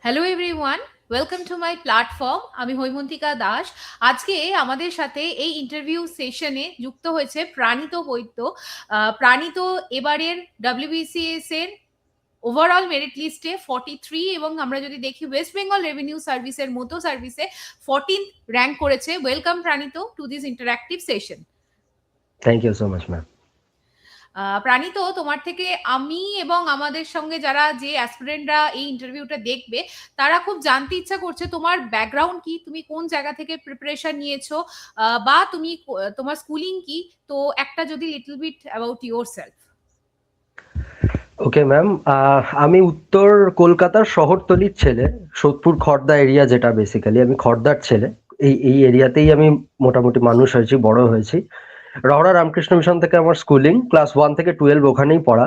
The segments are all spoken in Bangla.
Hello everyone, welcome to my platform. আমি হৈমন্তিকা দাস। আজকে আমাদের সাথে এই ইন্টারভিউ সেশনে যুক্ত হয়েছে প্রাণিত বৈদ্য। প্রাণিত এবারের ডাব্লিউবিসিএস এর ওভারঅল মেরিট লিস্টে 43 এবং আমরা যদি দেখি ওয়েস্ট বেঙ্গল রেভিনিউ সার্ভিসের মতো সার্ভিসে 14th র্যাঙ্ক করেছে। Welcome Pranit to this interactive session. Thank you so much ma'am. Pranit, তোমার থেকে আমি এবং আমাদের সঙ্গে যারা যে অ্যাসপিরেন্টরা এই ইন্টারভিউটা দেখবে তারা খুব জানতে ইচ্ছা করছে তোমার ব্যাকগ্রাউন্ড কি, তুমি কোন জায়গা থেকে প্রিপারেশন নিয়েছো, বা তুমি তোমার স্কুলিং কি। তো একটা যদি little bit about yourself. Okay ma'am, আমি উত্তর কলকাতার শহরতলির ছেলে, সোদপুর খড়দা এরিয়া, যেটা বেসিক্যালি আমি খড়দার ছেলে। এই এরিয়াতেই আমি মোটামুটি মানুষ হয়েছি, বড় হয়েছি। রহরা রামকৃষ্ণ মিশন থেকে আমার স্কুলিং, ক্লাস 1 থেকে 12 ওখানেই পড়া।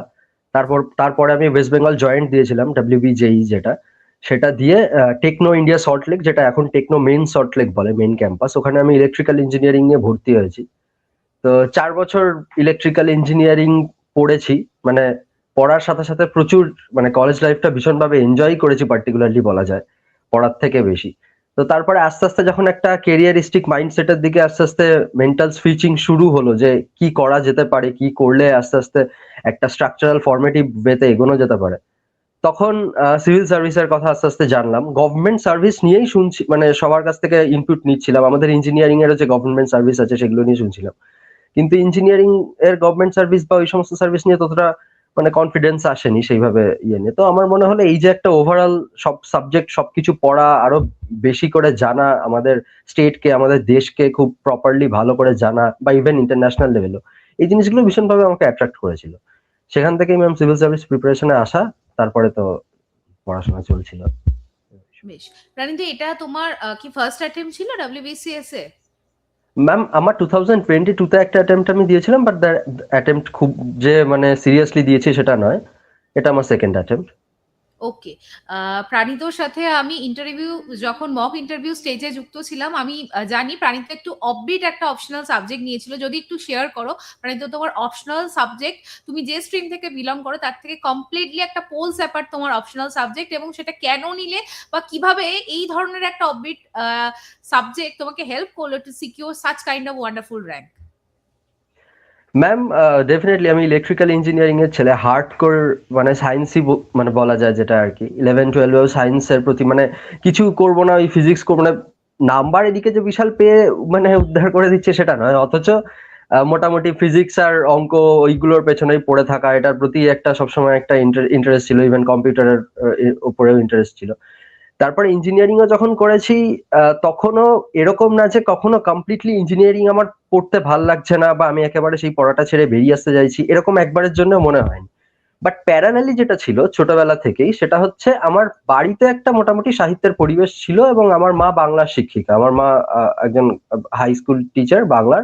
তারপরে আমি ওয়েস্ট বেঙ্গল জয়েন্ট দিয়েছিলাম, WBJE যেটা, সেটা দিয়ে টেকনো ইন্ডিয়া সল্টলেক, যেটা এখন টেকনো মেইন সল্টলেক বলে, মেইন ক্যাম্পাস, ওখানে আমি ইলেকট্রিক্যাল ইঞ্জিনিয়ারিং নিয়ে ভর্তি হয়েছি। তো 4 বছর ইলেকট্রিক্যাল ইঞ্জিনিয়ারিং পড়েছি। মানে পড়ার সাথে সাথে প্রচুর, মানে কলেজ লাইফটা ভীষণভাবে এনজয় করেছি, পার্টিকুলারলি বলা যায় পড়ার থেকে বেশি। তো তারপরে আস্তে আস্তে যখন একটা কেরিয়ারিস্টিক মাইন্ডসেটের দিকে আস্তে আস্তে মেন্টাল সুইচিং শুরু হলো, যে কি করা যেতে পারে, কি করলে আস্তে আস্তে একটা স্ট্রাকচারাল ফর্মেটিভ ওয়েতে এগোনো যেতে পারে, তখন সিভিল সার্ভিসের কথা আস্তে আস্তে জানলাম। গভর্নমেন্ট সার্ভিস নিয়েই শুনছি, মানে সবার কাছ থেকে ইনপুট নিচ্ছিলাম, আমাদের ইঞ্জিনিয়ারিং এরও যে গভর্নমেন্ট সার্ভিস আছে সেগুলো নিয়ে শুনছিলাম। কিন্তু ইঞ্জিনিয়ারিং এর গভর্নমেন্ট সার্ভিস বা ওই সমস্ত সার্ভিস নিয়ে ততটা মানে কনফিডেন্স আসেনি সেইভাবে নিয়ে। তো আমার মনে হলো এই যে একটা ওভারঅল সব সাবজেক্ট সবকিছু পড়া, আরো বেশি করে জানা, আমাদের স্টেটকে, আমাদের দেশকে খুব প্রপারলি ভালো করে জানা, বা ইভেন ইন্টারন্যাশনাল লেভেলও, এই জিনিসগুলো ভীষণভাবে আমাকে অ্যাট্রাক্ট করেছিল। সেখান থেকেই ম্যাম সিভিল সার্ভিস প্রিপারেশনে আসা, তারপরে তো পড়াশোনা চলছিল। বেশ। প্রাণিত, এটা তোমার কি ফার্স্ট অ্যাটেম্প ছিল ডাব্লিউবিসিএস এ? ম্যাম আমার 2022 তে একটা অ্যাটেম্প্ট আমি দিয়েছিলাম, বাট দ্যাট অ্যাটেম্প্ট খুব যে মানে সিরিয়াসলি দিয়েছি সেটা নয়। এটা আমার সেকেন্ড অ্যাটেম্প্ট। ওকে। প্রাণিতর সাথে আমি ইন্টারভিউ, যখন মক ইন্টারভিউ স্টেজে যুক্ত ছিলাম, আমি জানি প্রাণিত একটু অফবিট একটা অপশনাল সাবজেক্ট নিয়েছিল। যদি একটু শেয়ার করো প্রাণিত, তোমার অপশনাল সাবজেক্ট, তুমি যে স্ট্রিম থেকে বিলং করো তার থেকে কমপ্লিটলি একটা পোলস অ্যাপার্ট তোমার অপশনাল সাবজেক্ট, এবং সেটা কেন নিলে বা কিভাবে এই ধরনের একটা অফবিট সাবজেক্ট তোমাকে হেল্প করলো to secure such kind of wonderful rank. Ma'am definitely আমি ইলেকট্রিক্যাল ইঞ্জিনিয়ারিং এর ছেলে, হার্ডকোর মানে সায়েন্সই মানে বলা যায়, যেটা আর কি 11-12 সায়েন্সের প্রতি মানে কিছু করবো না, ওই ফিজিক্স করবো না। নাম্বার এদিকে যে বিশাল পেয়ে মানে উদ্ধার করে দিচ্ছে সেটা নয়, অথচ মোটামুটি ফিজিক্স আর অঙ্ক ওইগুলোর পেছনেই পড়ে থাকা, এটার প্রতি একটা সবসময় একটা ইন্টারেস্ট ছিল। ইভেন কম্পিউটারের উপরেও ইন্টারেস্ট ছিল। তারপর ইঞ্জিনিয়ারিং ও যখন করেছি, তখনও এরকম না যে কখনো কমপ্লিটলি ইঞ্জিনিয়ারিং আমার পড়তে ভাল লাগছে না, বা আমি একেবারে সেই পড়াটা ছেড়ে বেরিয়ে আসতে চাইছি, এরকম একবারের জন্য মনে হয়নি। বাট প্যারালালি যেটা ছিল ছোটবেলা থেকেই, সেটা হচ্ছে আমার বাড়িতে একটা মোটামুটি সাহিত্যের পরিবেশ ছিল, এবং আমার মা বাংলার শিক্ষিকা, আমার মা একজন হাই স্কুল টিচার বাংলার।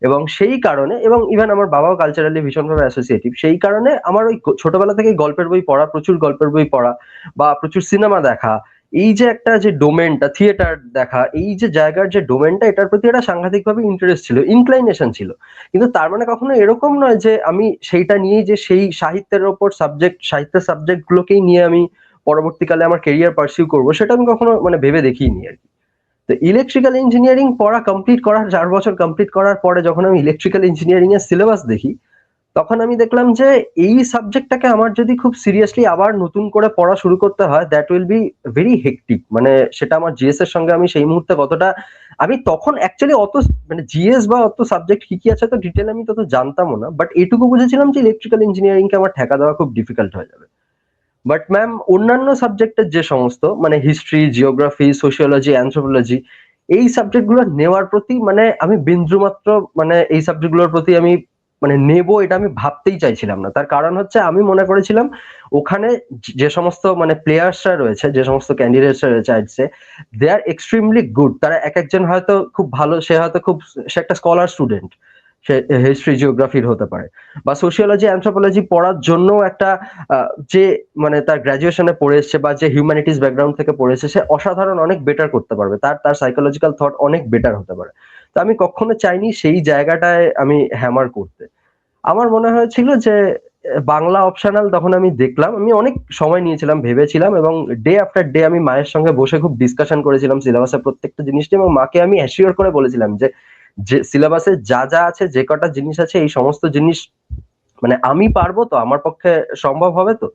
এবং সেই কারণে, এবং ইভেন আমার বাবাও কালচারালি ভীষণভাবে অ্যাসোসিয়েটিভ, সেই কারণে আমার ওই ছোটবেলা থেকেই গল্পের বই পড়া, প্রচুর গল্পের বই পড়া, বা প্রচুর সিনেমা দেখা, এই যে একটা যে ডোমেনটা, থিয়েটার দেখা, এই যে জায়গার যে ডোমেনটা, এটার প্রতি একটা সাংঘাতিকভাবে ইন্টারেস্ট ছিল, ইনক্লাইনেশন ছিল। কিন্তু তার মানে কখনো এরকম নয় যে আমি সেইটা নিয়েই, যে সেই সাহিত্যের ওপর সাবজেক্ট, সাহিত্যের সাবজেক্ট গুলোকেই নিয়ে আমি পরবর্তীকালে আমার কেরিয়ার পার্সিউ করবো, সেটা আমি কখনো মানে ভেবে দেখিনি আর কি। তো ইলেকট্রিক্যাল ইঞ্জিনিয়ারিং পড়া কমপ্লিট করার 4 বছর কমপ্লিট করার পরে যখন আমি ইলেকট্রিক্যাল ইঞ্জিনিয়ারিং এর সিলেবাস দেখি, তখন আমি দেখলাম যে এই সাবজেক্টটাকে আমার যদি খুব সিরিয়াসলি আবার নতুন করে পড়া শুরু করতে হয়, that will be very hectic. মানে সেটা আমার জিএস এর সঙ্গে আমি সেই মুহূর্তে কতটা, আমি তখন অ্যাকচুয়ালি অত মানে জিএস বা অত সাবজেক্ট কি কি আছে তো ডিটেল আমি তত জানতামও না, বাট এটুকু বুঝেছিলাম যে ইলেকট্রিক্যাল ইঞ্জিনিয়ারিং কে আমার ঠেকা দেওয়া খুব ডিফিকাল্ট হয়ে যাবে। বাট ম্যাম অন্যান্য সাবজেক্টের যে সমস্ত মানে হিস্ট্রি, জিওগ্রাফি, সোশিওলজি, অ্যানথ্রোপোলজি, এই সাবজেক্ট গুলো নেওয়ার প্রতি মানে আমি বিন্দুমাত্র মানে এই সাবজেক্ট গুলোর প্রতি আমি মানে নেব এটা আমি ভাবতেই চাইছিলাম না। তার কারণ হচ্ছে আমি মনে করেছিলাম ওখানে যে সমস্ত মানে প্লেয়ার্সরা রয়েছে, যে সমস্ত ক্যান্ডিডেটসরা রয়েছে, I'd say they are extremely good. তারা এক একজন হয়তো খুব ভালো, সে হয়তো খুব, সে একটা স্কলার স্টুডেন্ট, সে হিস্ট্রি জিওগ্রাফির হতে পারে, বা সোশিওলজি অ্যানথ্রোপোলজি পড়ার জন্য একটা যে মানে তার গ্রাজুয়েশনে পড়ে এসছে বা যে হিউম্যানিটিস ব্যাকগ্রাউন্ড থেকে পড়ে এসেছে, সে অসাধারণ অনেক বেটার করতে পারবে, তার তার সাইকোলজিক্যাল থট অনেক বেটার হতে পারে। তো আমি কখনো চাইনি সেই জায়গাটায় আমি হ্যামার করতে। আমার মনে হয়েছিল যে বাংলা অপশনাল তখন আমি দেখলাম, আমি অনেক সময় নিয়েছিলাম, ভেবেছিলাম এবং ডে আফটার ডে আমি মায়ের সঙ্গে বসে খুব ডিসকাশন করেছিলাম সিলেবাসের প্রত্যেকটা জিনিস নিয়ে, এবং মাকে আমি অ্যাসিওর করে বলেছিলাম যে যে সিলেবাসে যা যা আছে, যে কটা জিনিস আছে, এই সমস্ত জিনিস মানে আমি পারবো তো, আমার পক্ষে সম্ভব হবে তো।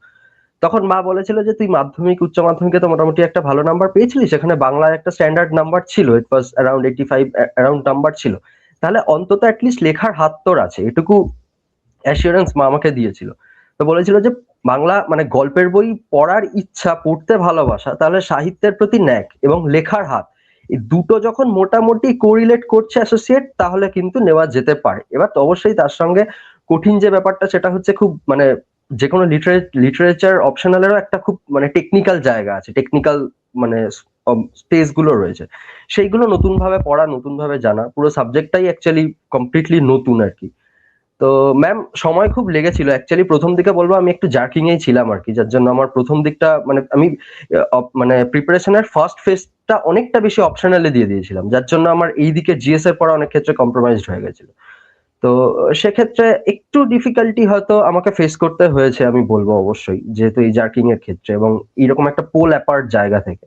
তখন মা বলেছিল যে তুই মাধ্যমিক উচ্চ মাধ্যমিকে তো মোটামুটি একটা ভালো নাম্বার পেয়েছিলি, সেখানে বাংলায় একটা স্ট্যান্ডার্ড নাম্বার ছিল, ইট ওয়াজ অ্যারাউন্ড 85 অ্যারাউন্ড নাম্বার ছিল, তাহলে অন্তত অ্যাটলিস্ট লেখার হাত তোর আছে, এটুকু অ্যাসিওরেন্স মা আমাকে দিয়েছিল। তো বলেছিল যে বাংলা মানে গল্পের বই পড়ার ইচ্ছা, পড়তে ভালোবাসা, তাহলে সাহিত্যের প্রতি ন্যাক এবং লেখার হাত, এই দুটো যখন মোটামুটি কোরিলেট করছে অ্যাসোসিয়েট, তাহলে কিন্তু নেওয়া যেতে পারে। এবার তো অবশ্যই তার সঙ্গে কঠিন যে ব্যাপারটা সেটা হচ্ছে খুব মানে যে কোনো লিটারেচার অপশনালেরও একটা খুব মানে টেকনিক্যাল জায়গা আছে, টেকনিক্যাল মানে স্পেস গুলো রয়েছে, সেইগুলো নতুন ভাবে পড়া, নতুন ভাবে জানা, পুরো সাবজেক্টটাই অ্যাকচুয়ালি কমপ্লিটলি নতুন আর কি। তো ম্যাম সময় খুব লেগেছিল অ্যাকচুয়ালি, প্রথম দিকে বলবো আমি একটু জার্কিং এই ছিলাম আর কি, যার জন্য আমার প্রথম দিকটা মানে আমি মানে প্রিপারেশনের ফার্স্ট ফেজটা অনেকটা বেশি অপশনালে দিয়ে দিয়েছিলাম, যার জন্য আমার এই দিকে জিএস এর পড়া অনেক ক্ষেত্রে কম্প্রোমাইজড হয়ে গেছিল। তো সেক্ষেত্রে একটু ডিফিকাল্টি হয়তো আমাকে ফেস করতে হয়েছে আমি বলবো অবশ্যই, যেহেতু এই জার্কিং এর ক্ষেত্রে এবং এরকম একটা পোল অ্যাপার্ট জায়গা থেকে।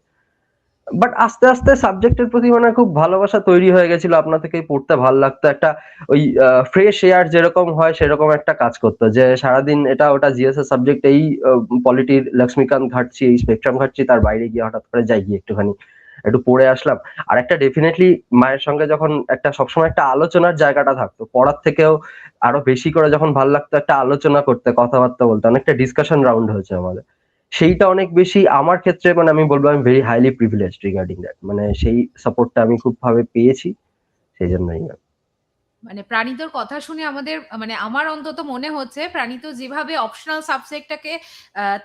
বাট আস্তে আস্তে সাবজেক্টের প্রতি মানে খুব ভালোবাসা তৈরি হয়ে গেছিল, আপনা থেকেই পড়তে ভালো লাগতো, একটা ওই ফ্রেশ এয়ার যেরকম হয় সেরকম একটা কাজ করতো, যে সারাদিন এটা ওটা জিএস এর সাবজেক্ট, এই পলিটির লক্ষ্মীকান্ত ঘাটছি, এই স্পেকট্রাম ঘাটছি, তার বাইরে গিয়ে হঠাৎ করে যাই গিয়ে একটুখানি একটু পড়ে আসলাম। আর একটা ডেফিনেটলি মায়ের সঙ্গে যখন একটা সবসময় একটা আলোচনার জায়গাটা থাকতো, পড়ার থেকেও আরো বেশি করে যখন ভালো লাগতো একটা আলোচনা করতে, কথাবার্তা বলতে, অনেকটা ডিসকাশন রাউন্ড হয়েছে আমাদের, সেইটা অনেক বেশি আমার ক্ষেত্রে মানে আমি বলবো আমি very highly privileged regarding that, মানে সেই সাপোর্টটা আমি খুব ভাবে পেয়েছি, সেই জন্যই। মানে প্রাণিতর কথা শুনে আমাদের মানে আমার অন্তত মনে হচ্ছে প্রাণিত যেভাবে অপশনাল সাবজেক্টটাকে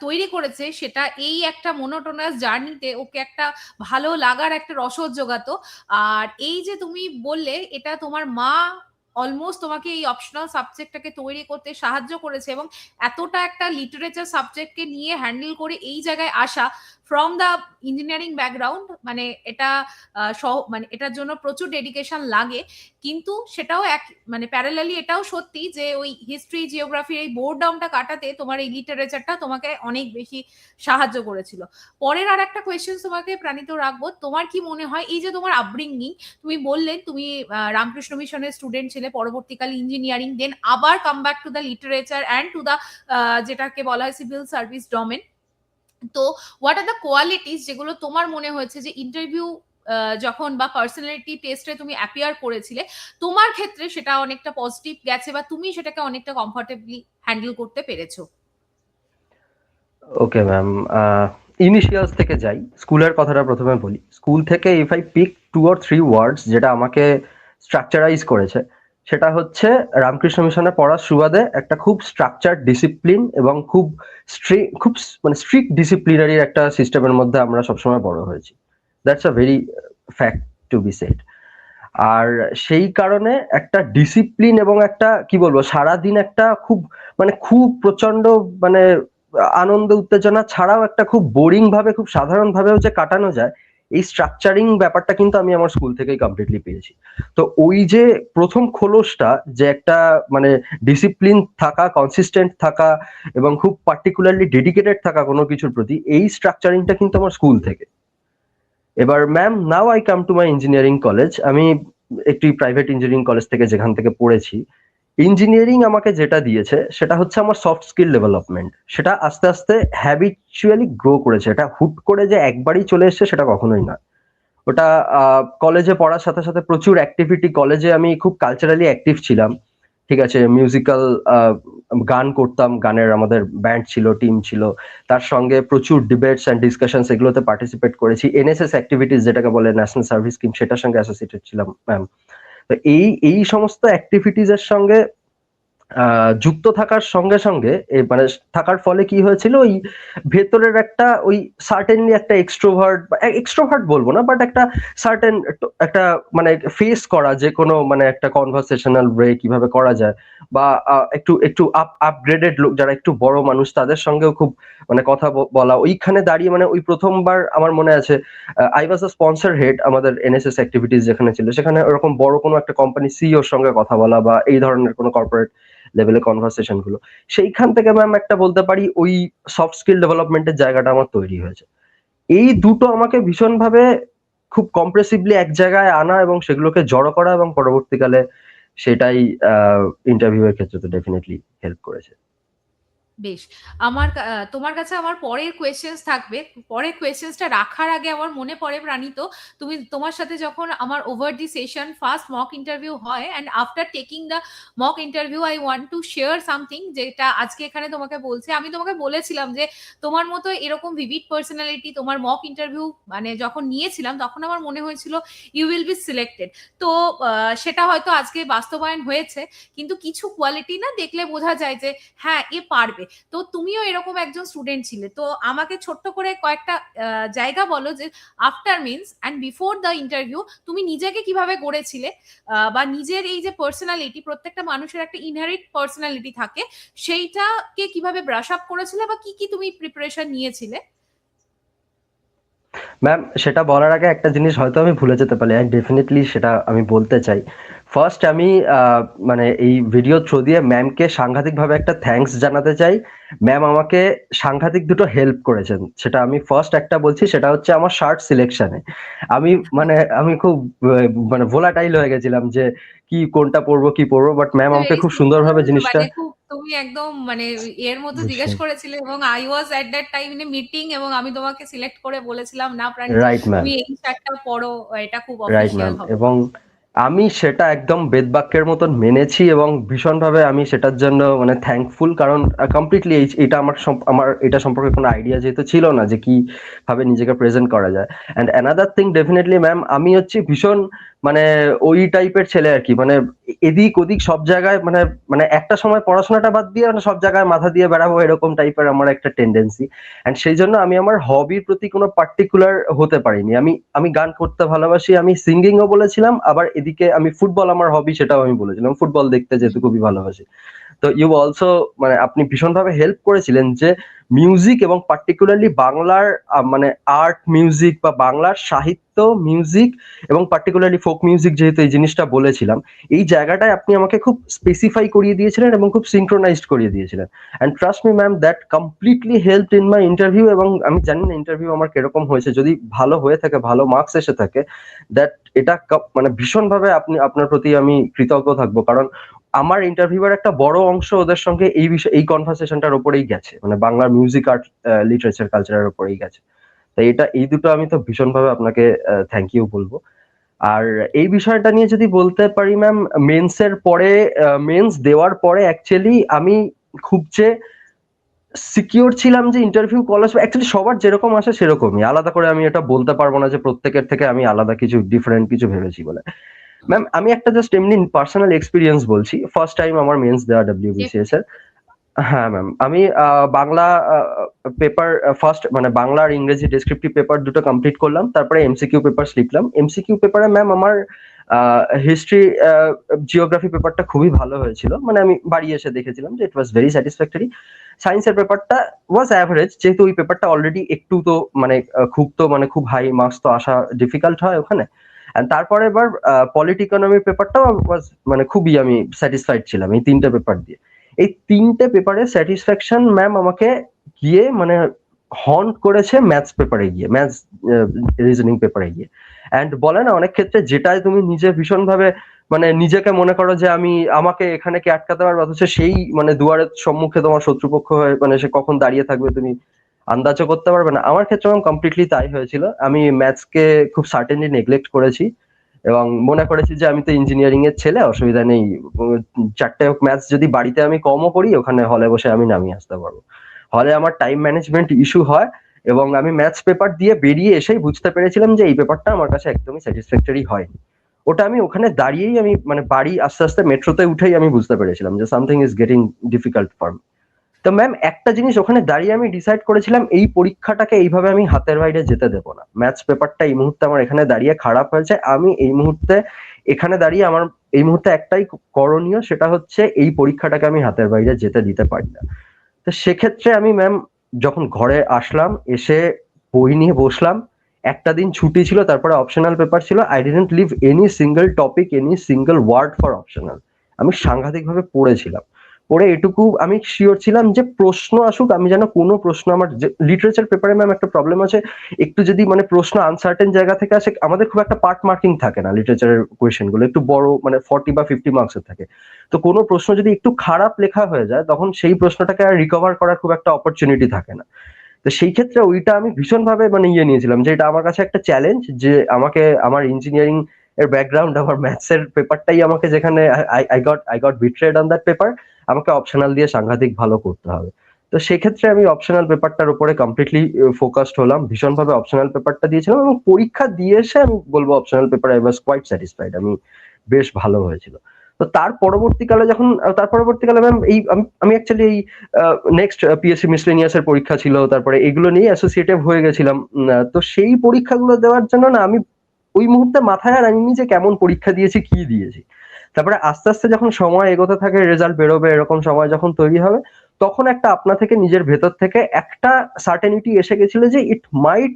তৈরি করেছে সেটা এই একটা মোনোটোনাস জার্নিতে ওকে একটা ভালো লাগার একটা রসদ জোগাতো। আর এই যে তুমি বললে এটা তোমার মা অলমোস্ট তোমাকে এই অপশনাল সাবজেক্টটাকে তৈরি করতে সাহায্য করেছে এবং এতটা একটা লিটারেচার সাবজেক্টকে নিয়ে হ্যান্ডেল করে এই জায়গায় আসা ফ্রম দ্য ইঞ্জিনিয়ারিং ব্যাকগ্রাউন্ড, মানে এটা মানে এটার জন্য প্রচুর ডেডিকেশন লাগে। কিন্তু সেটাও এক মানে প্যারালালি এটাও সত্যি যে ওই হিস্ট্রি জিওগ্রাফির এই বোর্ড ডাউনটা কাটাতে তোমার এই লিটারেচারটা তোমাকে অনেক বেশি সাহায্য করেছিল। পরের আর একটা কোয়েশ্চেন তোমাকে প্রাণিত রাখবো, তোমার কি মনে হয় এই যে তোমার আপব্রিঙ্গিং, তুমি বললেন তুমি রামকৃষ্ণ মিশনের স্টুডেন্ট ছিলে, পরবর্তীকালে ইঞ্জিনিয়ারিং, দেন আবার come back to the literature and to the যেটাকে বলা হয় সিভিল সার্ভিস ডোমেন। তো হোয়াট আর দ্য কোয়ালিটিস যেগুলো তোমার মনে হয়েছে যে ইন্টারভিউ যখন বা পার্সোনালিটি টেস্টে তুমি অ্যাপিয়ার করেছিলে তোমার ক্ষেত্রে সেটা অনেকটা পজিটিভ গেছে বা তুমি সেটাকে অনেকটা কমফোর্টেবলি হ্যান্ডেল করতে পেরেছো? ওকে ম্যাম, ইনিশিয়ালস থেকে যাই, স্কুলের কথাটা প্রথমে বলি। স্কুল থেকে ইফ আই পিক 2 or 3 ওয়ার্ডস যেটা আমাকে স্ট্রাকচারাইজ করেছে, সেটা হচ্ছে রামকৃষ্ণ মিশনে পড়ার সুবাদে একটা খুব স্ট্রাকচার ডিসিপ্লিন এবং খুব মানে স্ট্রিক্ট ডিসিপ্লিনারি একটা সিস্টেমের মধ্যে আমরা সবসময় বড় হয়েছি। That's a very fact to be said. আর সেই কারণে একটা ডিসিপ্লিন এবং একটা কি বলবো সারাদিন একটা খুব মানে খুব প্রচন্ড মানে আনন্দ উত্তেজনা ছাড়াও একটা খুব বোরিং ভাবে, খুব সাধারণ ভাবেও যে কাটানো যায়, এই স্ট্রাকচারিং ব্যাপারটা কিন্তু আমি আমার স্কুল থেকেই কমপ্লিটলি পেয়েছি। তো ওই যে প্রথম খোলসটা, যে একটা মানে ডিসিপ্লিন থাকা, কনসিস্টেন্ট থাকা এবং খুব পার্টিকুলারলি ডেডিকেটেড থাকা কোনো কিছুর প্রতি, এই স্ট্রাকচারিংটা কিন্তু আমার স্কুল থেকে। এবার ma'am now I come to my engineering college, আমি একটি প্রাইভেট ইঞ্জিনিয়ারিং কলেজ থেকে যেখান থেকে পড়েছি। ইঞ্জিনিয়ারিং আমাকে যেটা দিয়েছে সেটা হচ্ছে আমার সফট স্কিল ডেভেলপমেন্ট, সেটা আস্তে আস্তে হ্যাবিচুয়ালি গ্রো করেছে, এটা হুট করে যে একবারই চলে এসছে সেটা কখনোই না। ওটা কলেজে পড়ার সাথে সাথে প্রচুর অ্যাক্টিভিটি, কলেজে আমি খুব কালচারালি অ্যাক্টিভ ছিলাম, ঠিক আছে, মিউজিক্যাল গান করতাম, গানের আমাদের ব্যান্ড ছিল, টিম ছিল, তার সঙ্গে প্রচুর ডিবেটস অ্যান্ড ডিসকাশনস এগুলোতে পার্টিসিপেট করেছি, এনএসএস অ্যাক্টিভিটিস যেটাকে বলে ন্যাশনাল সার্ভিস স্কিম, সেটার সঙ্গে অ্যাসোসিয়েটেড ছিলাম ম্যাম। তো এই এই সমস্ত অ্যাক্টিভিটিস এর সঙ্গে যুক্ত থাকার সঙ্গে সঙ্গে মানে থাকার ফলে কি হয়েছিল, ওই ভেতরের একটা ওই সার্টেনলি একটা এক্সট্রোভার্ট বলবো না, বাট একটা সার্টেন একটা মানে ফেস করা যে কোনো মানে একটা কনভারসেশনাল ওয়ে কিভাবে করা যায়, বা একটু একটু আপগ্রেডেড লোক যারা একটু বড় মানুষ তাদের সঙ্গেও খুব মানে কথা বলা, ওইখানে দাঁড়িয়ে মানে ওই প্রথমবার আমার মনে আছে I was a sponsor head আমাদের এনএসএস অ্যাক্টিভিটিস যেখানে ছিল, সেখানে ওরকম বড় কোনো একটা কোম্পানি সিইওর সঙ্গে কথা বলা বা এই ধরনের কোনো কর্পোরেট লেভেলে কনভারসেশন গুলো, সেইখান থেকে ম্যাম একটা বলতে পারি ওই সফট স্কিল ডেভেলপমেন্টের জায়গাটা আমার তৈরি হয়েছে। এই দুটো আমাকে ভীষণভাবে খুব কম্প্রেসিভলি এক জায়গায় আনা এবং সেগুলোকে জড়ো করা এবং পরবর্তীকালে সেটাই ইন্টারভিউ এর ক্ষেত্রে তো ডেফিনেটলি হেল্প করেছে। বেশ। তোমার কাছে আমার পরের কোয়েশ্চেন্স থাকবে। পরের কোয়েশ্চেন্সটা রাখার আগে আমার মনে পড়ে প্রাণিত, তোমার সাথে যখন আমার over the session first mock interview হয়, and after taking the mock interview I want to share something যেটা আজকে এখানে তোমাকে বলছি। আমি তোমাকে বলেছিলাম যে তোমার মতো এরকম ভিভিড পার্সোনালিটি তোমার মক ইন্টারভিউ মানে যখন নিয়েছিলাম তখন আমার মনে হয়েছিল ইউ উইল বি সিলেক্টেড। তো সেটা হয়তো আজকে বাস্তবায়ন হয়েছে, কিন্তু কিছু কোয়ালিটি না দেখলে বোঝা যায় যে হ্যাঁ এ পারবে। তো তুমিও এরকম একজন স্টুডেন্ট ছিলে, তো আমাকে ছোট্ট করে কয়েকটা জায়গা বলো যে after means and before the interview তুমি নিজেকে কিভাবে গড়েছিলে, বা নিজের এই যে পার্সোনালিটি, প্রত্যেকটা মানুষের একটা ইনহেরিট পার্সোনালিটি থাকে, সেইটাকে কিভাবে ব্রাশ আপ করেছিলে বা কি কি তুমি প্রিপারেশন নিয়েছিলে? ম্যাম সেটা বলার আগে একটা জিনিস হয়তো আমি ভুলে যেতে পারি, অ্যান্ড ডেফিনেটলি সেটা আমি বলতে চাই। ফার্স্ট আমি মানে এই ভিডিও থ্রু দিয়ে ম্যামকে সাংঘাতিকভাবে একটা থ্যাঙ্কস জানাতে চাই। ম্যাম আমাকে সাংঘাতিক দুটো হেল্প করেছেন, সেটা আমি ফার্স্ট একটা বলছি, সেটা হচ্ছে আমার শার্ট সিলেকশনে। আমি আমি খুব মানে ভোলাটাইল হয়ে গেছিলাম যে কি কোনটা পরবো কি পরবো, বাট ম্যাম আমাকে ভেরি খুব সিম্পল, সুন্দরভাবে জিনিসটা মানে খুব তুমি একদম মানে এর মতো জিজ্ঞেস করেছিলে, এবং I was at that time in a meeting, এবং আমি তোমাকে সিলেক্ট করে বলেছিলাম না প্রাণিত রাইট ম্যাম, তুমি এই শার্টটা পরো, এটা খুব রাইট অফিসিয়াল ম্যাম, হবে। এবং আমি সেটা একদম বেদবাক্যের মতন মেনেছি এবং ভীষণভাবে আমি সেটার জন্য মানে থ্যাঙ্কফুল, কারণ কমপ্লিটলি এটা আমার এটা সম্পর্কে কোনো আইডিয়া যেহেতু ছিল না যে কি ভাবে নিজেকে প্রেজেন্ট করা যায়। And another thing definitely ma'am, আমি হচ্ছে ভীষণ মানে ওই টাইপের ছেলে আর কি, মানে এদিক ওদিক সব জায়গায় মানে মানে একটা সময় পড়াশোনাটা বাদ দিয়ে মানে সব জায়গায় মাথা দিয়ে বেড়াবো, এরকম টাইপের আমার একটা টেন্ডেন্সি। অ্যান্ড সেই জন্য আমি আমার হবির প্রতি কোনো পার্টিকুলার হতে পারিনি। আমি গান করতে ভালোবাসি, আমি সিঙ্গিংও বলেছিলাম, আবার এদিকে আমি ফুটবল আমার হবি সেটাও আমি বলেছিলাম, ফুটবল দেখতে যেহেতু খুবই ভালোবাসি। তো ইউ অলসো মানে আপনি ভীষণভাবে হেল্প করেছিলেন যে মিউজিক এবং পার্টিকুলারলি বাংলার মানে আর্ট মিউজিক বা বাংলার সাহিত্য মিউজিক এবং পার্টিকুলারলি ফোক মিউজিক, যেহেতু এই জিনিসটা বলেছিলাম, এই জায়গাটায় আপনি আমাকে খুব স্পেসিফাই করিয়ে দিয়েছিলেন এবং খুব সিঙ্ক্রোনাইজড করিয়ে দিয়েছিলেন। And trust me ma'am, that completely helped in my interview. এবং আমি জানি না ইন্টারভিউ আমার কিরকম হয়েছে, যদি ভালো হয়ে থাকে, ভালো মার্কস এসে থাকে, দ্যাট এটা মানে ভীষণভাবে আপনার প্রতি আমি কৃতজ্ঞ থাকবো, কারণ আমার ইন্টারভিউয়ের একটা বড় অংশ ওদের সঙ্গে এই বিষয় এই কনভারসেশনটার উপরেই গেছে, মানে বাংলার মিউজিক আর্ট লিটারেচার কালচারের উপরেই গেছে। তাই এই দুটো আমি তো ভীষণভাবে আপনাকে থ্যাংক ইউ বলবো। আর এই বিষয়টা নিয়ে যদি বলতে পারি ম্যাম, মেন্সের পরে মেন্স দেওয়ার পরে অ্যাকচুয়ালি আমি খুব যে সিকিউর ছিলাম যে ইন্টারভিউ কল আসবে, অ্যাকচুয়ালি সবার যেরকম আসে সেরকমই, আলাদা করে আমি এটা বলতে পারবো না যে প্রত্যেকের থেকে আমি আলাদা কিছু ডিফারেন্ট কিছু ভেবেছি বলে। ম্যাম আমি একটা জাস্ট এমনি পার্সোনাল এক্সপিরিয়েন্স বলছি। ফার্স্ট টাইম আমার মেন্স দেওয়া ডব্লিউবিসিএস এর। হ্যাঁ ম্যাম, আমি বাংলা পেপার ফার্স্ট মানে বাংলা আর ইংরেজি ডেসক্রিপটিভ পেপার দুটো কমপ্লিট করলাম, তারপরে এমসিকিউ পেপার লিখলাম। এমসিকিউ পেপারে ম্যাম আমার হিস্ট্রি জিওগ্রাফি পেপারটা খুবই ভালো হয়েছিল, মানে আমি বাড়ি এসে দেখেছিলাম যে ইট ওয়াজ ভেরি স্যাটিসফ্যাক্টরি। সায়েন্সের পেপারটা ওয়াজ অ্যাভারেজ, যেহেতু ওই পেপারটা অলরেডি একটু তো মানে খুব হাই মার্কস তো আসা ডিফিকাল্ট হয় ওখানে। And তারপরে এবার পলিটি ইকোনমির পেপারটাও ওয়াজ মানে খুবই আমি স্যাটিসফাইড ছিলাম এই তিনটে পেপার দিয়ে। এই তিনটে পেপারের স্যাটিসফ্যাকশন ম্যাম আমাকে গিয়ে মানে হন্ট করেছে ম্যাথস পেপারে গিয়ে, ম্যাথস রিজনিং পেপারে গিয়ে। অ্যান্ড বলে না অনেক ক্ষেত্রে যেটাই তুমি নিজে ভীষণভাবে মানে নিজেকে মনে করো যে আমাকে এখানে কে আটকাতে পারবে, অথচ সেই মানে দুয়ারের সম্মুখে তোমার শত্রুপক্ষ হয়ে মানে সে কখন দাঁড়িয়ে থাকবে তুমি আন্দাজও করতে পারবে না। আমার ক্ষেত্রে কমপ্লিটলি তাই হয়েছিল। আমি ম্যাথসকে খুব সার্টেনলি নেগলেক্ট করেছি এবং মনে করেছি যে আমি তো ইঞ্জিনিয়ারিং এর ছেলে, অসুবিধা নেই, চারটে ম্যাথস যদি বাড়িতে আমি কমও করি ওখানে হলে বসে আমি নামিয়ে আসতে পারবো। হলে আমার টাইম ম্যানেজমেন্ট ইস্যু হয় এবং আমি ম্যাথস পেপার দিয়ে বেরিয়ে এসেই বুঝতে পেরেছিলাম যে এই পেপারটা আমার কাছে একদমই স্যাটিসফ্যাক্টরি হয়নি। ওটা আমি ওখানে দাঁড়িয়েই আমি মানে বাড়ি আস্তে আস্তে মেট্রোতে উঠেই আমি বুঝতে পেরেছিলাম যে something is getting difficult for me. তো ম্যাম একটা জিনিস ওখানে দাঁড়িয়ে আমি ডিসাইড করেছিলাম, এই পরীক্ষাটাকে এইভাবে আমি হাতের বাইরে যেতে দেবো না। ম্যাথস পেপারটা এই মুহূর্তে আমার এখানে দাঁড়িয়ে খারাপ হয়েছে, আমি এই মুহূর্তে এখানে দাঁড়িয়ে আমার এই মুহূর্তে একটাই করণীয়, সেটা হচ্ছে এই পরীক্ষাটাকে আমি হাতের বাইরে যেতে দিতে পারি না। তো সেক্ষেত্রে আমি ম্যাম যখন ঘরে আসলাম, এসে বই নিয়ে বসলাম, একটা দিন ছুটি ছিল, তারপরে অপশনাল পেপার ছিল, I didn't leave any single topic, any single word for optional. আমি সাংঘাতিক ভাবে পড়েছিলাম। করে এটুকু আমি শিওর ছিলাম যে প্রশ্ন আসুক, আমি যেন কোনো প্রশ্ন, আমার লিটারেচার পেপারে ম্যাম একটা প্রবলেম আছে, একটু যদি মানে প্রশ্ন আনসার্টেন জায়গা থেকে আসে, আমাদের খুব একটা পার্ট মার্কিং থাকে না লিটারেচারের কোয়েশ্চেন গুলো, একটু বড় মানে 40 বা 50 মার্কসের থাকে। তো কোনো প্রশ্ন যদি একটু খারাপ লেখা হয়ে যায় তখন সেই প্রশ্নটাকে আর রিকভার করার খুব একটা অপরচুনিটি থাকে না। তো সেই ক্ষেত্রে ওইটা আমি ভীষণভাবে মানে নিয়েছিলাম যে এটা আমার কাছে একটা চ্যালেঞ্জ, যে আমাকে আমার ইঞ্জিনিয়ারিং এর ব্যাকগ্রাউন্ড, আমার ম্যাথস এর পেপারটাই আমাকে, যেখানে I got betrayed on that paper, আমাকে অপশনাল দিয়ে সাংঘাতিক ভালো করতে হবে। তো সেক্ষেত্রে আমি অপশনাল পেপারটার উপরে কমপ্লিটলি ফোকাসড হলাম, ভীষণভাবে অপশনাল পেপারটা দিয়েছিলাম, এবং পরীক্ষা দিয়ে এসে আমি বলবো optional paper I was quite satisfied, আমি বেশ ভালো হয়েছিল। তো তার পরবর্তীকালে ম্যাম এই আমি অ্যাকচুয়ালি এই নেক্সট পিএসসি মিসলেনিয়াস এর পরীক্ষা ছিল, তারপরে এগুলো নিয়ে অ্যাসোসিয়েটিভ হয়ে গেছিলাম। তো সেই পরীক্ষাগুলো দেওয়ার জন্য না আমি ওই মুহূর্তে মাথায় আর আনিনি যে কেমন পরীক্ষা দিয়েছি, কি দিয়েছি। তারপরে আস্তে আস্তে যখন সময় এগোতে থাকে, রেজাল্ট বেরোবে, এরকম সময় যখন তৈরি হবে, তখন একটা আপনা থেকে নিজের ভেতর থেকে একটা সার্টেনিটি এসে গেছিল যে it might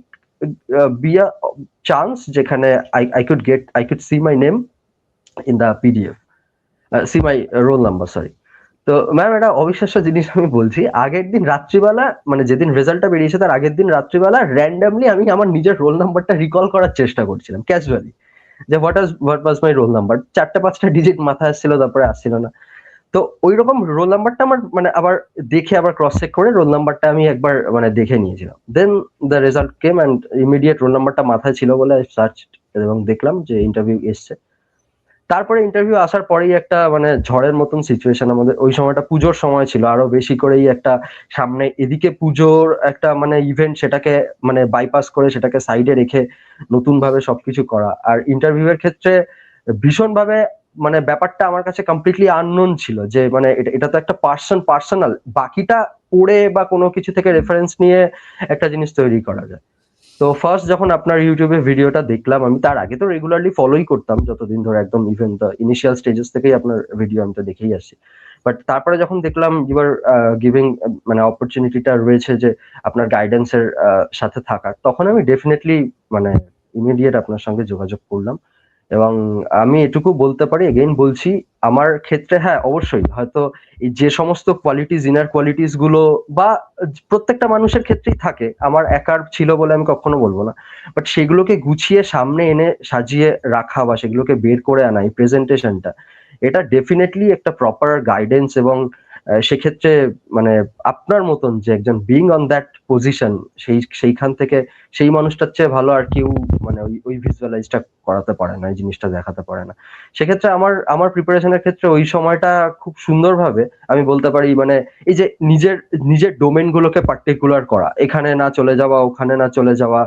be a chance যেখানে I could see my name in the PDF, see my roll number, sorry. তো ম্যাম একটা অবিশ্বাস্য জিনিস আমি বলছি, আগের দিন রাত্রিবেলা, মানে যেদিন রেজাল্টটা বেরিয়েছে তার আগের দিন রাত্রিবেলা র্যান্ডামলি আমি আমার নিজের রোল নাম্বারটা রিকল করার চেষ্টা করছিলাম ক্যাজুয়ালি, যে what was my roll number, 4-5টা ডিজিট মাথায় আসছিল, তারপরে আসছিল না। তো ওইরকম রোল নাম্বারটা আমার মানে আবার দেখে, আবার ক্রস চেক করে রোল নাম্বারটা আমি একবার মানে দেখে নিয়েছিলাম। Then the result came and immediate roll নাম্বারটা মাথায় ছিল বলে সার্চ এবং দেখলাম যে ইন্টারভিউ এসছে। তারপরে ইন্টারভিউ আসার পরেই একটা মানে ঝড়ের মতন সিচুয়েশন, আমাদের ওই সময়টা পুজোর সময় ছিল, আরো বেশি করেই একটা সামনে এদিকে পুজোর একটা মানে ইভেন্ট, সেটাকে মানে বাইপাস করে, সেটাকে সাইডে রেখে নতুন ভাবে সবকিছু করা। আর ইন্টারভিউ এর ক্ষেত্রে ভীষণভাবে মানে ব্যাপারটা আমার কাছে কমপ্লিটলি আননোন ছিল, যে মানে এটা তো একটা পার্সোনাল, বাকিটা পড়ে বা কোনো কিছু থেকে রেফারেন্স নিয়ে একটা জিনিস তৈরি করা যায়। তো ফার্স্ট যখন আপনার ইউটিউবে ভিডিওটা দেখলাম, আমি তার আগে তো রেগুলারলি ফলোই করতাম যতদিন ধরে, একদম ইভেন দ্য ইনিশিয়াল স্টেজেস থেকেই আপনার ভিডিও আমি তো দেখেই আসছি। বাট তারপরে যখন দেখলাম ইউ আর গিভিং মানে অপরচুনিটিটা রয়েছে যে আপনার গাইডেন্সের সাথে থাকার, তখন আমি ডেফিনেটলি মানে ইমিডিয়েট আপনার সঙ্গে যোগাযোগ করলাম। এবং আমি এটুকু বলতে পারি, এগেইন বলছি, আমার ক্ষেত্রে হ্যাঁ অবশ্যই হয়তো এই যে সমস্ত কোয়ালিটিস, ইনার কোয়ালিটিস গুলো বা প্রত্যেকটা মানুষের ক্ষেত্রেই থাকে, আমার একার ছিল বলে আমি কখনো বলবো না, বাট সেগুলোকে গুছিয়ে সামনে এনে সাজিয়ে রাখা বা সেগুলোকে বের করে আনা, এই প্রেজেন্টেশনটা, এটা ডেফিনেটলি একটা প্রপার গাইডেন্স। এবং সেক্ষেত্রে মানে আপনার মতন যে একজন বিং অন দ্যাট পজিশন, সেইখান থেকে সেই মানুষটার চেয়ে ভালো আর কেউ মানে ওই ভিজুয়ালাইজটা করাতে পারে না, এই জিনিসটা দেখাতে পারে না। সেক্ষেত্রে আমার প্রিপারেশনের ক্ষেত্রে ওই সময়টা খুব সুন্দরভাবে আমি বলতে পারি, মানে এই যে নিজের ডোমেন গুলোকে পার্টিকুলার করা, এখানে না চলে যাওয়া, ওখানে না চলে যাওয়া।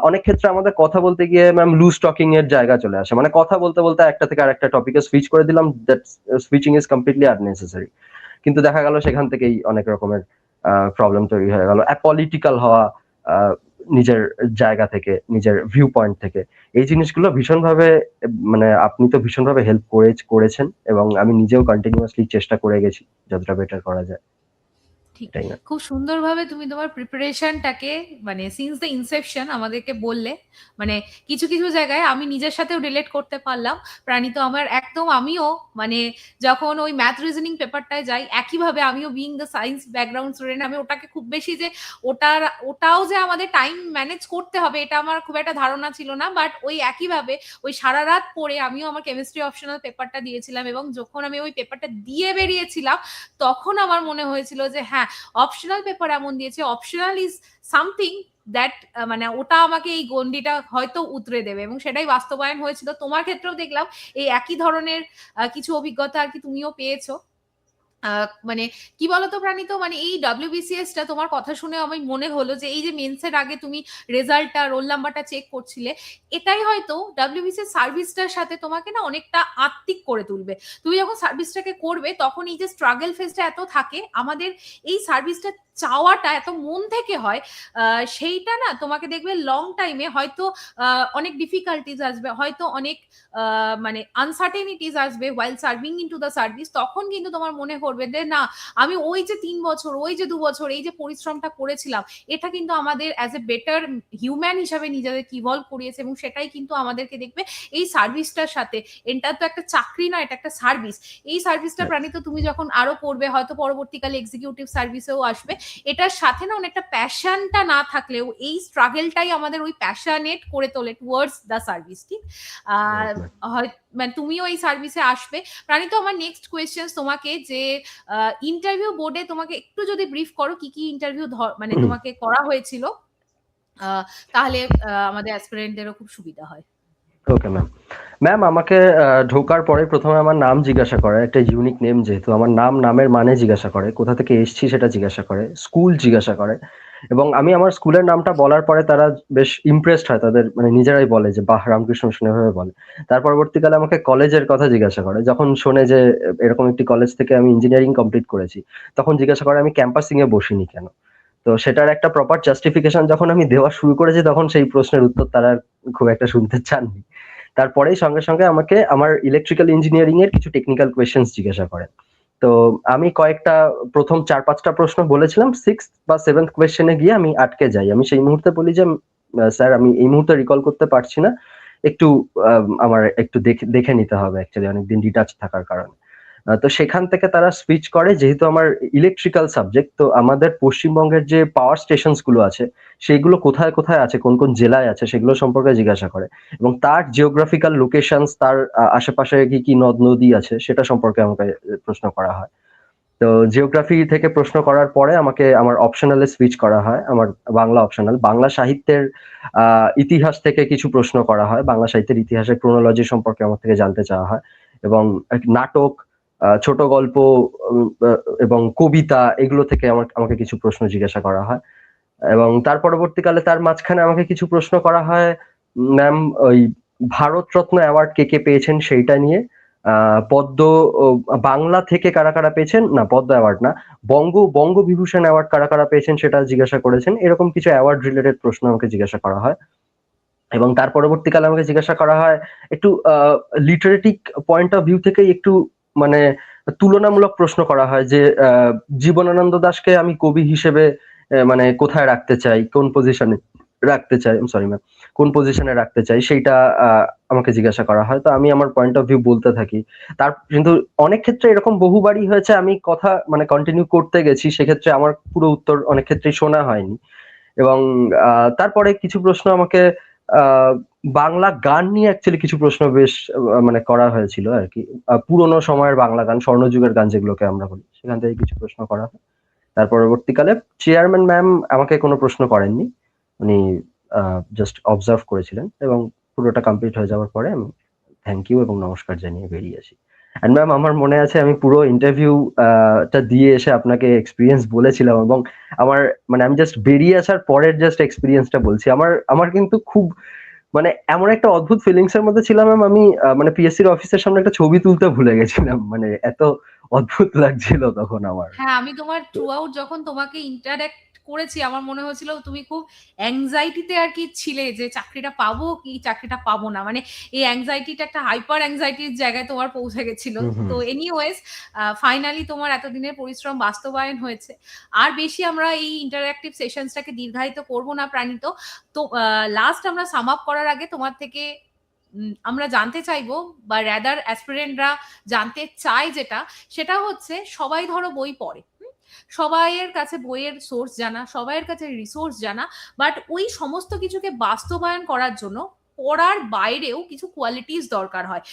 অনেক ক্ষেত্রে আমাদের কথা বলতে গিয়ে ম্যাম লুজ টকিং এর জায়গা চলে আসে, মানে কথা বলতে বলতে একটা থেকে আরেকটা টপিকে সুইচ করে দিলাম, that switching is completely unnecessary. কিন্তু দেখা গেল সেখান থেকেই অনেক রকমের প্রবলেম তৈরি হয়ে গেল, পলিটিক্যাল হওয়া, আহ, নিজের জায়গা থেকে, নিজের ভিউ পয়েন্ট থেকে। এই জিনিসগুলো ভীষণভাবে মানে আপনি তো ভীষণভাবে হেল্প করেছেন, এবং আমি নিজেও কন্টিনিউয়াসলি চেষ্টা করে গেছি যতটা বেটার করা যায়, ঠিক। এটাই না। খুব সুন্দরভাবে তুমি তোমার প্রিপারেশনটাকে মানে সিন্স দ্য ইনসেপশন আমাদেরকে বললে। মানে কিছু, কিছু জায়গায় আমি নিজের সাথেও রিলেট করতে পারলাম। প্রাণী তো আমার একদম, আমিও মানে যখন ওই ম্যাথ রিজনিং পেপারটায় যাই, একইভাবে আমিও being the science background student, আমি ওটাকে খুব বেশি যে ওটাও যে আমাদের টাইম ম্যানেজ করতে হবে এটা আমার খুব একটা ধারণা ছিল না। বাট ওই একইভাবে ওই সারা রাত পড়ে আমিও আমার কেমিস্ট্রি অপশনাল পেপারটা দিয়েছিলাম, এবং যখন আমি ওই পেপারটা দিয়ে বেরিয়েছিলাম তখন আমার মনে হয়েছিল যে হ্যাঁ, অপশনাল পেপার এমন দিয়েছে, অপশনাল ইজ সামথিং দ্যাট মানে ওটা আমাকে এই গণ্ডিটা হয়তো উতরে দেবে, এবং সেটাই বাস্তবায়ন হয়েছিল। তোমার ক্ষেত্রেও দেখলাম এই একই ধরনের কিছু অভিজ্ঞতা আর কি তুমিও পেয়েছো। মানে কি বলতো প্রাণিত, মানে এই ডব্লিউবিসিএস টা তোমার কথা শুনে আমার মনে হলো যে এই যে মেন্সের আগে তুমি রেজাল্টটা, রোল নাম্বারটা চেক করছিলে, এটাই হয়তো ডব্লিউবিসিএস সার্ভিসটার সাথে তোমাকে না অনেকটা আত্মিক করে তুলবে। তুমি যখন সার্ভিসটাকে করবে তখন এই যে স্ট্রাগল ফেজটা এত থাকে, আমাদের এই সার্ভিসটা চাওয়াটা এত মন থেকে হয়, সেইটা না তোমাকে দেখবে লং টাইমে হয়তো অনেক ডিফিকাল্টিজ আসবে, হয়তো অনেক মানে আনসার্টেনিটিস আসবে while serving in to the service, তখন কিন্তু তোমার মনে করবে যে না, আমি ওই যে 3 বছর, ওই যে 2 বছর এই যে পরিশ্রমটা করেছিলাম, এটা কিন্তু আমাদের অ্যাজ এ বেটার হিউম্যান হিসাবে নিজেদেরকে ইভলভ করিয়েছে, এবং সেটাই কিন্তু আমাদেরকে দেখবে এই সার্ভিসটার সাথে, এটা তো একটা চাকরি না, এটা একটা সার্ভিস, এই সার্ভিসটা প্রাণিত তুমি যখন আরো করবে, হয়তো পরবর্তীকালে এক্সিকিউটিভ সার্ভিসেও আসবে, এটার সাথে না অনেকটা প্যাশনটা না থাকলেও এই স্ট্রাগলটাই আমাদের ওই প্যাশনেট করে তোলে টুয়ার্ডস দ্য সার্ভিস, ঠিক? মানে তুমিও এই সার্ভিসে আসবে। প্রাণিত, আমার নেক্সট কোয়েশ্চেন তোমাকে, যে ইন্টারভিউ বোর্ডে তোমাকে একটু যদি ব্রিফ করো কি কি ইন্টারভিউ মানে তোমাকে করা হয়েছিল, তাহলে আমাদের অ্যাসপিরেন্টদেরও খুব সুবিধা হয়। Okay ma'am. ম্যাম, আমাকে ঢোকার পরে প্রথমে আমার নাম জিজ্ঞাসা করে, একটা ইউনিক নেম যেহেতু, আমার নামের মানে জিজ্ঞাসা করে, কোথা থেকে এসেছি সেটা জিজ্ঞাসা করে, স্কুল জিজ্ঞাসা করে, এবং আমি আমার স্কুলের নামটা বলার পরে তারা বেশ ইমপ্রেসড হয়, তাদের মানে নিজেরাই বলে যে বাহ, রামকৃষ্ণ মিশন, এভাবে বলে। তার পরবর্তীকালে আমাকে কলেজের কথা জিজ্ঞাসা করে, যখন শোনে যে এরকম একটি কলেজ থেকে আমি ইঞ্জিনিয়ারিং কমপ্লিট করেছি, তখন জিজ্ঞাসা করে আমি ক্যাম্পাসিং এ বসিনি কেন। তো সেটার একটা প্রপার জাস্টিফিকেশন যখন আমি দেওয়া শুরু করেছি, তখন সেই প্রশ্নের উত্তর তারা খুব একটা শুনতে চাননি। তারপরেই সঙ্গে সঙ্গে আমাকে আমার ইলেকট্রিক্যাল ইঞ্জিনিয়ারিং এর কিছু টেকনিক্যাল কোয়েশ্চেন্স জিজ্ঞাসা করে। তো আমি কয়েকটা প্রথম 4-5টা প্রশ্ন বলেছিলাম, 6th বা 7th কোয়েশ্চেনে গিয়ে আমি আটকে যাই। আমি সেই মুহূর্তে বলি যে স্যার, আমি এই মুহূর্তে রিকল করতে পারছি না, একটু আমার একটু দেখে নিতে হবে, অ্যাকচুয়ালি অনেকদিন ডিটাচ থাকার কারণে। তো সেখান থেকে তারা সুইচ করে, যেহেতু আমার ইলেকট্রিক্যাল সাবজেক্ট, তো আমাদের পশ্চিমবঙ্গের যে পাওয়ার স্টেশনস গুলো আছে সেগুলো কোথায় কোথায় আছে, কোন কোন জেলায় আছে, সেগুলো সম্পর্কে জিজ্ঞাসা করে, এবং তার জিওগ্রাফিক্যাল লোকেশনস, তার আশেপাশে কি কি নদ নদী আছে সেটা সম্পর্কে আমাকে প্রশ্ন করা হয়। তো জিওগ্রাফি থেকে প্রশ্ন করার পরে আমাকে আমার অপশনালে সুইচ করা হয়, আমার বাংলা অপশনাল। বাংলা সাহিত্যের ইতিহাস থেকে কিছু প্রশ্ন করা হয়, বাংলা সাহিত্যের ইতিহাসের ক্রোনোলজি সম্পর্কে আমার থেকে জানতে চাওয়া হয়, এবং নাটক, ছোট গল্প এবং কবিতা, এগুলো থেকে আমাকে কিছু প্রশ্ন জিজ্ঞাসা করা হয়। এবং তার পরবর্তীকালে তার মাঝখানে আমাকে কিছু প্রশ্ন করা হয় ম্যাম, ওই ভারতরত্ন অ্যাওয়ার্ড কে কে পেয়েছেন সেইটা নিয়ে, পদ্ম, বাংলা থেকে কারা কারা পেয়েছেন, না পদ্ম অ্যাওয়ার্ড না, বঙ্গবিভূষণ অ্যাওয়ার্ড কারা কারা পেয়েছেন সেটা জিজ্ঞাসা করেছেন। এরকম কিছু অ্যাওয়ার্ড রিলেটেড প্রশ্ন আমাকে জিজ্ঞাসা করা হয়। এবং তার পরবর্তীকালে আমাকে জিজ্ঞাসা করা হয় একটু লিটারেটিক পয়েন্ট অফ ভিউ থেকে, একটু মানে তুলনামূলক প্রশ্ন করা হয়, যে জীবনানন্দ দাশকে আমি কবি হিসেবে মানে কোথায় রাখতে চাই, কোন পজিশনে রাখতে চাই, সরি ম্যাম, কোন পজিশনে রাখতে চাই, সেইটা আমাকে জিজ্ঞাসা করা হয়। তো আমি আমার পয়েন্ট অফ ভিউ বলতে থাকি। তার কিন্তু অনেক ক্ষেত্রে এরকম বহুবারই হয়েছে, আমি কথা মানে কন্টিনিউ করতে গেছি, সেক্ষেত্রে আমার পুরো উত্তর অনেক ক্ষেত্রেই শোনা হয়নি। এবং তারপরে কিছু প্রশ্ন আমাকে আহ বাংলা গান নিয়ে অ্যাকচুয়ালি কিছু প্রশ্ন বেশ মানে করা হয়েছিল আর কি, পুরোনো সময়ের বাংলা গান, স্বর্ণযুগের গান যেগুলোকে আমরা বলি, সেখান থেকে কিছু প্রশ্ন করা হয়। তার পরবর্তীকালে চেয়ারম্যান ম্যাম আমাকে কোনো প্রশ্ন করেননি, উনি জাস্ট অবজার্ভ করেছিলেন, এবং পুরোটা কমপ্লিট হয়ে যাওয়ার পরে আমি থ্যাংক ইউ এবং নমস্কার জানিয়ে বেরিয়ে আসি। অ্যান্ড ম্যাম, আমার মনে আছে আমি পুরো ইন্টারভিউ টা দিয়ে এসে আপনাকে এক্সপিরিয়েন্স বলেছিলাম, এবং আমার মানে আমি জাস্ট বেরিয়ে আসার পরের জাস্ট এক্সপিরিয়েন্সটা বলছি। আমার কিন্তু খুব মানে এমন একটা অদ্ভুত ফিলিংস এর মধ্যে ছিলাম ম্যাম, আমি মানে পিএসসির অফিসের সামনে একটা ছবি তুলতে ভুলে গেছিলাম, মানে এত অদ্ভুত লাগছিল তখন আমার। হ্যাঁ, আমি তোমার থ্রু আউট যখন তোমাকে ইন্টারঅ্যাক্ট করেছি, আমার মনে হয়েছিল তুমি খুব অ্যাংজাইটিতে আর কি ছিলে, যে চাকরিটা পাবো কি চাকরিটা পাবো না, মানে এই অ্যাংজাইটিটা একটা হাইপার অ্যাংজাইটির জায়গায় তোমার পৌঁছে গেছিল। হুম হুম। তো এনিওয়েজ, ফাইনালি তোমার এতদিনের পরিশ্রম বাস্তবায়ন হয়েছে। আর বেশি আমরা এই ইন্টারঅ্যাক্টিভ সেশনসটাকে দীর্ঘায়িত করব না প্রাণিত। তো লাস্ট আমরা সাম আপ করার আগে তোমার থেকে আমরা জানতে চাইবো, বা র্যাদার অ্যাসপিরেন্টরা জানতে চায় যেটা, সেটা হচ্ছে সবাই ধরো বই পড়ে, সবাইয়ের কাছে বইয়ের সোর্স জানা, সবাইয়ের কাছে রিসোর্স জানা, বাট ওই সমস্ত কিছুকে বাস্তবায়ন করার জন্য পড়ার বাইরেও কিছু কোয়ালিটিস দরকার হয়।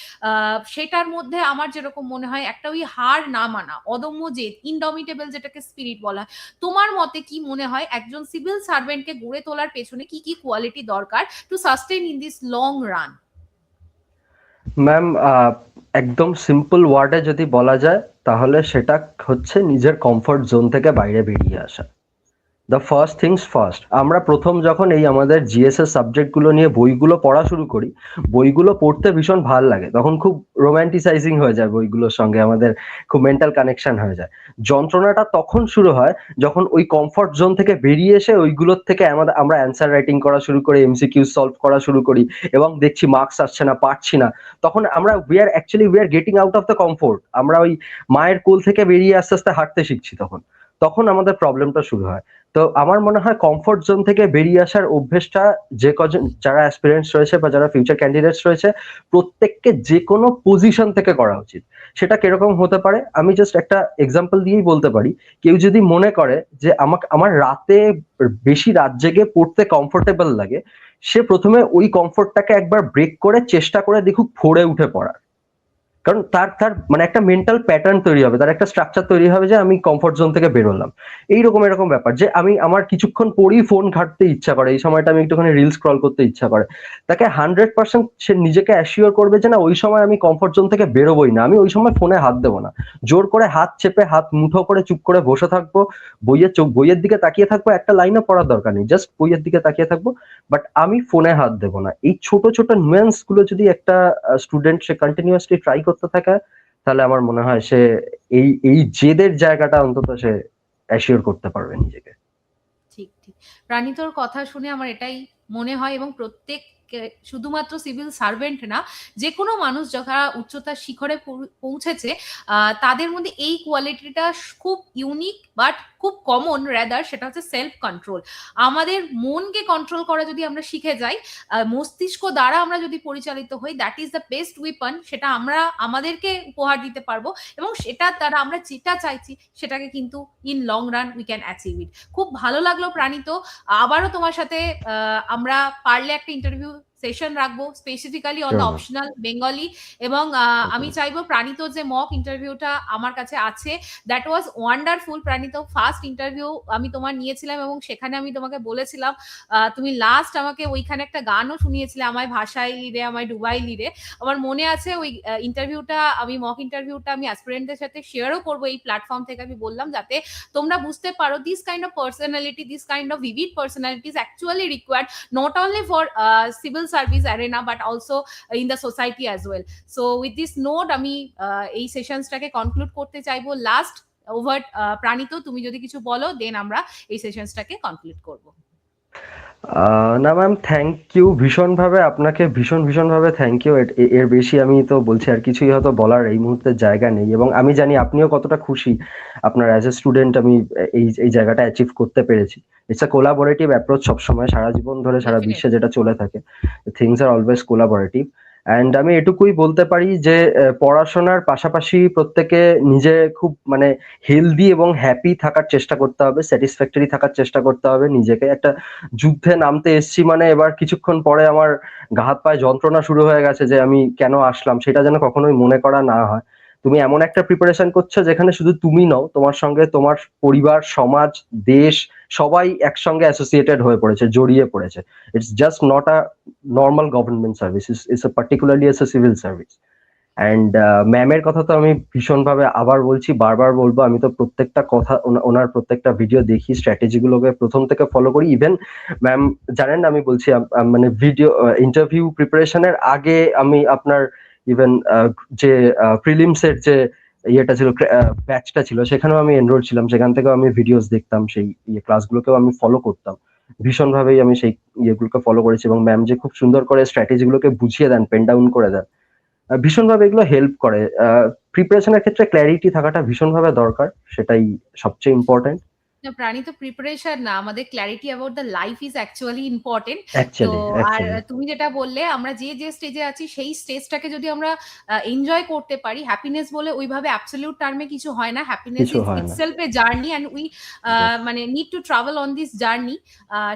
সেটার মধ্যে আমার যেরকম মনে হয়, একটা ওই হার না মানা, অদম্য জেদ, ইনডমিটেবল যেটাকে স্পিরিট বলা হয়। তোমার মতে কি মনে হয় একজন সিভিল সার্ভেন্টকে গড়ে তোলার পেছনে কি কি কোয়ালিটি দরকার two sustain in this long run? Ma'am, একদম সিম্পল ওয়ার্ডে যদি বলা যায়, তাহলে সেটা হচ্ছে নিজের কমফর্ট জোন থেকে বাইরে বেরিয়ে আসা। দ্য ফার্স্ট থিংস ফার্স্ট, আমরা প্রথম যখন এই আমাদের জিএসএস সাবজেক্টগুলো নিয়ে বইগুলো পড়া শুরু করি, বইগুলো পড়তে ভীষণ ভাল লাগে, তখন খুব রোম্যান্টিসাইজিং হয়ে যায় বইগুলোর সঙ্গে, আমাদের খুব মেন্টাল কানেকশন হয়ে যায়। যন্ত্রণাটা তখন শুরু হয় যখন ওই কমফর্ট জোন থেকে বেরিয়ে এসে ওইগুলোর থেকে আমরা অ্যান্সার রাইটিং করা শুরু করি, এমসিকিউ সলভ করা শুরু করি এবং দেখছি মার্কস আসছে না, পারছি না। তখন আমরা we are getting out of the comfort, আমরা ওই মায়ের কোল থেকে বেরিয়ে আস্তে আস্তে হাঁটতে শিখছি, তখন তখন আমাদের প্রবলেমটা শুরু হয়। তো আমার মনে হয় কমফোর্ট জোন থেকে বেরিয়ে আসার অভ্যেসটা যে কজন যারা অ্যাসপিরেন্টস রয়েছে বা যারা ফিউচার ক্যান্ডিডেটস রয়েছে, প্রত্যেককে যে কোনো পজিশন থেকে করা উচিত। সেটা কিরকম হতে পারে, আমি জাস্ট একটা এক্সাম্পল দিয়েই বলতে পারি। কেউ যদি মনে করে যে আমার রাতে বেশি রাত জেগে পড়তে কমফোর্টেবল লাগে, সে প্রথমে ওই কমফোর্টটাকে একবার ব্রেক করে চেষ্টা করে দেখুক ভোরে উঠে পড়ার। কারণ তার তার মানে একটা মেন্টাল প্যাটার্ন তৈরি হবে, তার একটা স্ট্রাকচার তৈরি হবে যে আমি কমফোর্ট জোন থেকে বেরোলাম। এরকম ব্যাপার যে আমার কিছুক্ষণ পরেই ফোন ঘাঁটতে ইচ্ছা করে, এই সময়টা আমি একটুখানি রিল স্ক্রল করতে ইচ্ছা করে, তাকে 100% সে নিজেকে অ্যাসিওর করবে যে না, ওই সময় আমি কমফোর্ট জোন থেকে বেরোবোই না, আমি ওই সময় ফোনে হাত দেবো না, জোর করে হাত চেপে হাত মুঠো করে চুপ করে বসে থাকবো, বইয়ের দিকে তাকিয়ে থাকবো, একটা লাইনও পড়ার দরকার নেই, জাস্ট বইয়ের দিকে তাকিয়ে থাকবো, বাট আমি ফোনে হাত দেবো না। এই ছোট ছোট নুয়েন্স গুলো যদি একটা স্টুডেন্ট সে কন্টিনিউয়াসলি ট্রাই করতে থাকে, তাহলে আমার মনে হয় সে এই জেদের জায়গাটা অন্তত সে অ্যাসিওর করতে পারবে নিজেকে। ঠিক ঠিক। প্রাণিতর কথা শুনে আমার এটাই মনে হয়, এবং প্রত্যেক শুধুমাত্র সিভিল সার্ভেন্ট না, যে কোনো মানুষ যারা উচ্চতার শিখরে পৌঁছেছে, তাদের মধ্যে এই কোয়ালিটিটা খুব ইউনিক বাট খুব কমন রেদার, সেটা হচ্ছে সেলফ কন্ট্রোল। আমাদের মনকে কন্ট্রোল করা যদি আমরা শিখে যাই, মস্তিষ্ক দ্বারা আমরা যদি পরিচালিত হই, that is the best weapon, সেটা আমরা আমাদেরকে উপহার দিতে পারবো, এবং সেটার দ্বারা আমরা যেটা চাইছি সেটাকে কিন্তু in long run we can achieve it. খুব ভালো লাগলো প্রাণিত, আবারও তোমার সাথে আমরা পারলে একটা ইন্টারভিউ সেশন রাখবো specifically on the optional Bengali, এবং আমি চাইবো প্রাণিত যে মক ইন্টারভিউটা আমার কাছে আছে, that was wonderful. Pranit first interview আমি তোমার নিয়েছিলাম, এবং সেখানে আমি তোমাকে বলেছিলাম, তুমি লাস্ট আমাকে ওইখানে একটা গানও শুনিয়েছিলে, আমায় ভাষায় লিরে আমায় ডুবাই লিরে। আমার মনে আছে ওই ইন্টারভিউটা, আমি মক ইন্টারভিউটা আমি অ্যাসপিরেন্টদের সাথে শেয়ারও করবো এই প্ল্যাটফর্ম থেকে, আমি বললাম যাতে তোমরা বুঝতে পারো this kind of personality, this kind of vivid personalities actually required not only for civil service arena but also in the society as well. So with this note আমি এই সেশনসটাকে কনক্লুড করতে চাইবো। লাস্ট ওভার প্রাণিত, তুমি যদি কিছু বলো, দেন আমরা এই সেশনসটাকে কনক্লুড করবো। না ম্যাম, থ্যাংক ইউ ভীষণভাবে, আপনাকে ভীষণভাবে থ্যাংক ইউ। এর বেশি আমি তো বলছি আর কিছুই হয়তো বলার এই মুহূর্তে জায়গা নেই, এবং আমি জানি আপনিও কতটা খুশি আপনার অ্যাজ এ স্টুডেন্ট আমি এই জায়গাটা অ্যাচিভ করতে পেরেছি। ইটস আ কোলাবোরেটিভ অ্যাপ্রোচ, সবসময় সারা জীবন ধরে সারা বিশ্বে Definitely. যেটা চলে থাকে, things are always collaborative. And আমি এটুকুই বলতে পারি যে পড়াশোনার পাশাপাশি প্রত্যেকে নিজে খুব মানে হেলদি এবং হ্যাপি থাকার চেষ্টা করতে হবে, স্যাটিসফ্যাক্টরি থাকার চেষ্টা করতে হবে নিজেকে। একটা যুদ্ধে নামতে এসছি মানে এবার কিছুক্ষণ পরে আমার গা হাত পায়ে যন্ত্রণা শুরু হয়ে গেছে যে আমি কেন আসলাম, সেটা যেন কখনোই মনে করা না হয়। তুমি এমন একটা প্রিপারেশন করছো যেখানে শুধু তুমি নও, তোমার সঙ্গে তোমার পরিবার, সমাজ, দেশ সবাই একসঙ্গে অ্যাসোসিয়েটেড হয়ে পড়েছে, জড়িয়ে পড়েছে। It's just not a normal government service, it's a particularly S a civil service. And ম্যামের কথা তো আমি ভীষণভাবে আবার বলছি, বারবার বলবো, আমি তো প্রত্যেকটা কথা ওনার প্রত্যেকটা ভিডিও দেখি, স্ট্র্যাটেজি গুলোকে প্রথম থেকে ফলো করি। ইভেন ম্যাম জানেন, আমি বলছি মানে ভিডিও ইন্টারভিউ প্রিপারেশনের আগে আমি আপনার ইভেন যে প্রিলিমস এর যে ইয়েটা ছিল, ব্যাচটা ছিল, সেখানেও আমি এনরোল ছিলাম, সেখান থেকেও আমি ভিডিওস দেখতাম, সেই ক্লাসগুলোকেও আমি ফলো করতাম। ভীষণভাবেই আমি সেই ইয়েগুলোকে ফলো করেছি, এবং ম্যাম যে খুব সুন্দর করে স্ট্র্যাটেজি গুলোকে বুঝিয়ে দেন, পেন ডাউন করে দেন, ভীষণভাবে এগুলো হেল্প করে। প্রিপারেশনের ক্ষেত্রে ক্ল্যারিটি থাকাটা ভীষণভাবে দরকার, সেটাই সবচেয়ে ইম্পর্টেন্ট। না, প্রাণিত প্রিপারেশন না, আমাদের clarity about the life is actually important. তো আর অ্যাকচুয়ালি তুমি যেটা বললে, আমরা যে স্টেজে আছি সেই স্টেজটাকে যদি আমরা এনজয় করতে পারি, হ্যাপিনেস বলে ওইভাবে অ্যাবসলিউট টার্মে কিছু হয় না। হ্যাপিনেস কিছু ইজ হয় না। Itself a journey, and we মানে need to travel on this journey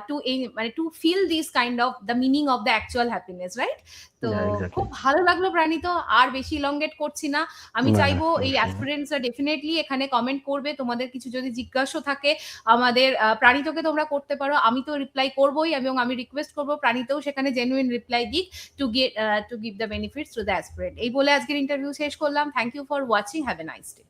to মানে to feel this kind of the meaning of the actual happiness, right? তো এক্স্যাক্টলি। খুব ভালো লাগলো প্রাণিত, আর বেশি ইলংগেট করছি না। আমি না, চাইবো এই অবশ্যই না। অ্যাসপিরেন্টসরা ডেফিনেটলি এখানে কমেন্ট করবে, তোমাদের কিছু যদি জিজ্ঞাসা থাকে আমাদের প্রাণিতকে তোমরা করতে পারো, আমি তো রিপ্লাই করবোই, এবং আমি রিকোয়েস্ট করবো প্রাণিতও সেখানে জেনুইন রিপ্লাই দিক to give the benefits to the aspirant. এই বলে আজকের ইন্টারভিউ শেষ করলাম। Thank you for watching, have a nice day.